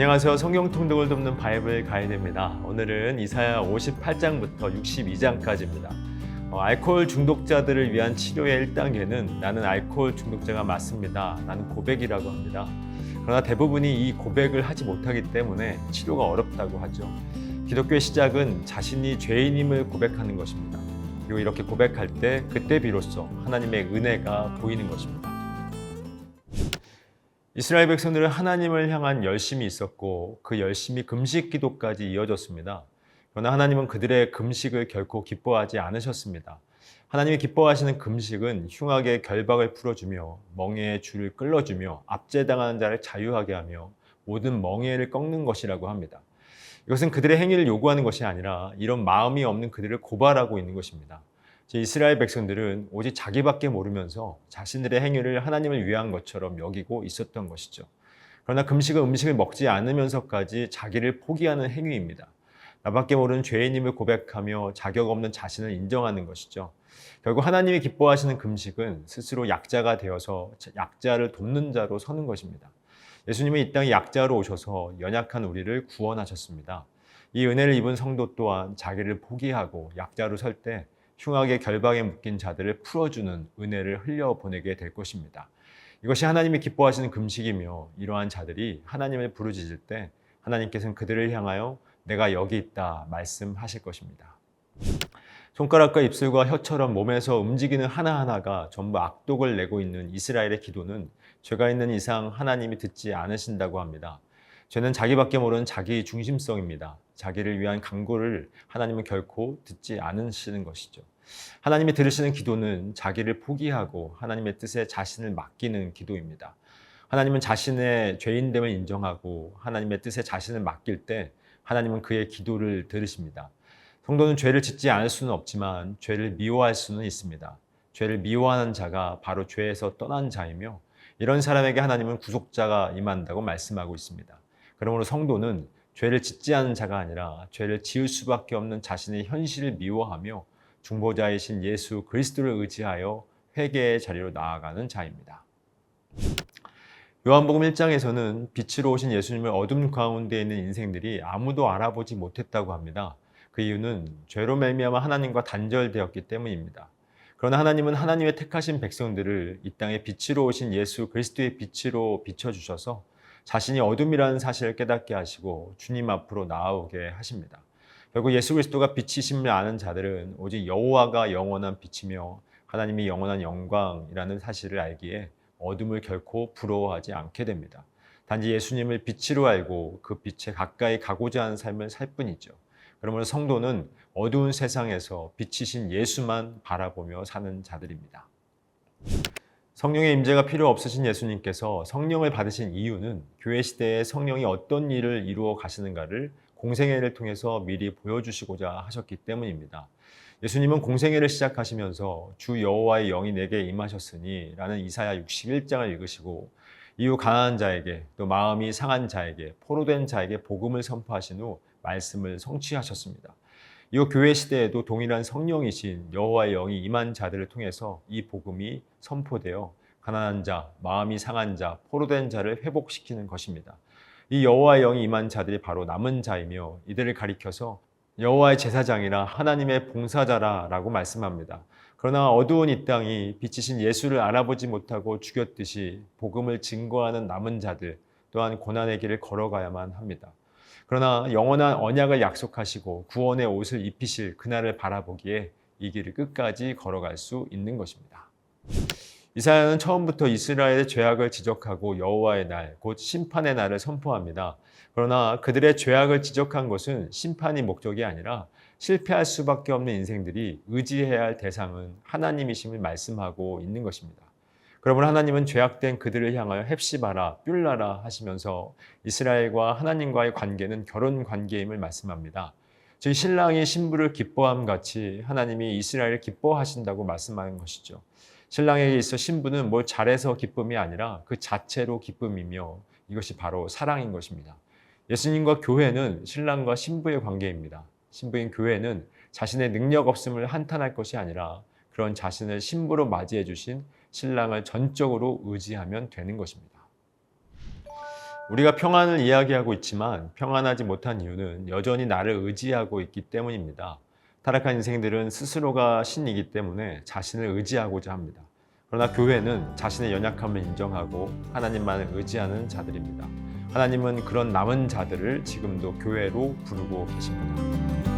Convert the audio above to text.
안녕하세요. 성경 통독을 돕는 바이블 가이드입니다. 오늘은 이사야 58장부터 62장까지입니다. 알코올 중독자들을 위한 치료의 1단계는 나는 알코올 중독자가 맞습니다 라는 고백이라고 합니다. 그러나 대부분이 이 고백을 하지 못하기 때문에 치료가 어렵다고 하죠. 기독교의 시작은 자신이 죄인임을 고백하는 것입니다. 그리고 이렇게 고백할 때 그때 비로소 하나님의 은혜가 보이는 것입니다. 이스라엘 백성들은 하나님을 향한 열심이 있었고 그 열심이 금식 기도까지 이어졌습니다. 그러나 하나님은 그들의 금식을 결코 기뻐하지 않으셨습니다. 하나님이 기뻐하시는 금식은 흉악의 결박을 풀어주며 멍에의 줄을 끌어주며 압제당하는 자를 자유하게 하며 모든 멍에를 꺾는 것이라고 합니다. 이것은 그들의 행위를 요구하는 것이 아니라 이런 마음이 없는 그들을 고발하고 있는 것입니다. 이스라엘 백성들은 오직 자기밖에 모르면서 자신들의 행위를 하나님을 위한 것처럼 여기고 있었던 것이죠. 그러나 금식은 음식을 먹지 않으면서까지 자기를 포기하는 행위입니다. 나밖에 모르는 죄인임을 고백하며 자격 없는 자신을 인정하는 것이죠. 결국 하나님이 기뻐하시는 금식은 스스로 약자가 되어서 약자를 돕는 자로 서는 것입니다. 예수님은 이 땅에 약자로 오셔서 연약한 우리를 구원하셨습니다. 이 은혜를 입은 성도 또한 자기를 포기하고 약자로 설 때 흉악의 결박에 묶인 자들을 풀어주는 은혜를 흘려보내게 될 것입니다. 이것이 하나님이 기뻐하시는 금식이며 이러한 자들이 하나님을 부르짖을 때 하나님께서는 그들을 향하여 내가 여기 있다 말씀하실 것입니다. 손가락과 입술과 혀처럼 몸에서 움직이는 하나하나가 전부 악독을 내고 있는 이스라엘의 기도는 죄가 있는 이상 하나님이 듣지 않으신다고 합니다. 죄는 자기밖에 모르는 자기 중심성입니다. 자기를 위한 간구를 하나님은 결코 듣지 않으시는 것이죠. 하나님이 들으시는 기도는 자기를 포기하고 하나님의 뜻에 자신을 맡기는 기도입니다. 하나님은 자신의 죄인됨을 인정하고 하나님의 뜻에 자신을 맡길 때 하나님은 그의 기도를 들으십니다. 성도는 죄를 짓지 않을 수는 없지만 죄를 미워할 수는 있습니다. 죄를 미워하는 자가 바로 죄에서 떠난 자이며 이런 사람에게 하나님은 구속자가 임한다고 말씀하고 있습니다. 그러므로 성도는 죄를 짓지 않은 자가 아니라 죄를 지을 수밖에 없는 자신의 현실을 미워하며 중보자이신 예수 그리스도를 의지하여 회개의 자리로 나아가는 자입니다. 요한복음 1장에서는 빛으로 오신 예수님을 어둠 가운데 있는 인생들이 아무도 알아보지 못했다고 합니다. 그 이유는 죄로 말미암아 하나님과 단절되었기 때문입니다. 그러나 하나님은 하나님의 택하신 백성들을 이 땅에 빛으로 오신 예수 그리스도의 빛으로 비춰주셔서 자신이 어둠이라는 사실을 깨닫게 하시고 주님 앞으로 나아오게 하십니다. 결국 예수 그리스도가 빛이심을 아는 자들은 오직 여호와가 영원한 빛이며 하나님이 영원한 영광이라는 사실을 알기에 어둠을 결코 부러워하지 않게 됩니다. 단지 예수님을 빛으로 알고 그 빛에 가까이 가고자 하는 삶을 살 뿐이죠. 그러므로 성도는 어두운 세상에서 빛이신 예수만 바라보며 사는 자들입니다. 성령의 임재가 필요 없으신 예수님께서 성령을 받으신 이유는 교회 시대에 성령이 어떤 일을 이루어 가시는가를 공생애를 통해서 미리 보여주시고자 하셨기 때문입니다. 예수님은 공생애를 시작하시면서 주 여호와의 영이 내게 임하셨으니 라는 이사야 61장을 읽으시고 이후 가난한 자에게 또 마음이 상한 자에게 포로된 자에게 복음을 선포하신 후 말씀을 성취하셨습니다. 이후 교회 시대에도 동일한 성령이신 여호와의 영이 임한 자들을 통해서 이 복음이 선포되어 가난한 자, 마음이 상한 자, 포로된 자를 회복시키는 것입니다. 이 여호와의 영이 임한 자들이 바로 남은 자이며 이들을 가리켜서 여호와의 제사장이라 하나님의 봉사자라라고 말씀합니다. 그러나 어두운 이 땅이 빛이신 예수를 알아보지 못하고 죽였듯이 복음을 증거하는 남은 자들 또한 고난의 길을 걸어가야만 합니다. 그러나 영원한 언약을 약속하시고 구원의 옷을 입히실 그날을 바라보기에 이 길을 끝까지 걸어갈 수 있는 것입니다. 이사야는 처음부터 이스라엘의 죄악을 지적하고 여호와의 날, 곧 심판의 날을 선포합니다. 그러나 그들의 죄악을 지적한 것은 심판이 목적이 아니라 실패할 수밖에 없는 인생들이 의지해야 할 대상은 하나님이심을 말씀하고 있는 것입니다. 그러므로 하나님은 죄악된 그들을 향하여 헵시바라, 뷸라라 하시면서 이스라엘과 하나님과의 관계는 결혼 관계임을 말씀합니다. 즉 신랑이 신부를 기뻐함 같이 하나님이 이스라엘을 기뻐하신다고 말씀하는 것이죠. 신랑에게 있어 신부는 뭘 잘해서 기쁨이 아니라 그 자체로 기쁨이며 이것이 바로 사랑인 것입니다. 예수님과 교회는 신랑과 신부의 관계입니다. 신부인 교회는 자신의 능력 없음을 한탄할 것이 아니라 그런 자신을 신부로 맞이해 주신 신랑을 전적으로 의지하면 되는 것입니다. 우리가 평안을 이야기하고 있지만 평안하지 못한 이유는 여전히 나를 의지하고 있기 때문입니다. 타락한 인생들은 스스로가 신이기 때문에 자신을 의지하고자 합니다. 그러나 교회는 자신의 연약함을 인정하고 하나님만을 의지하는 자들입니다. 하나님은 그런 남은 자들을 지금도 교회로 부르고 계십니다.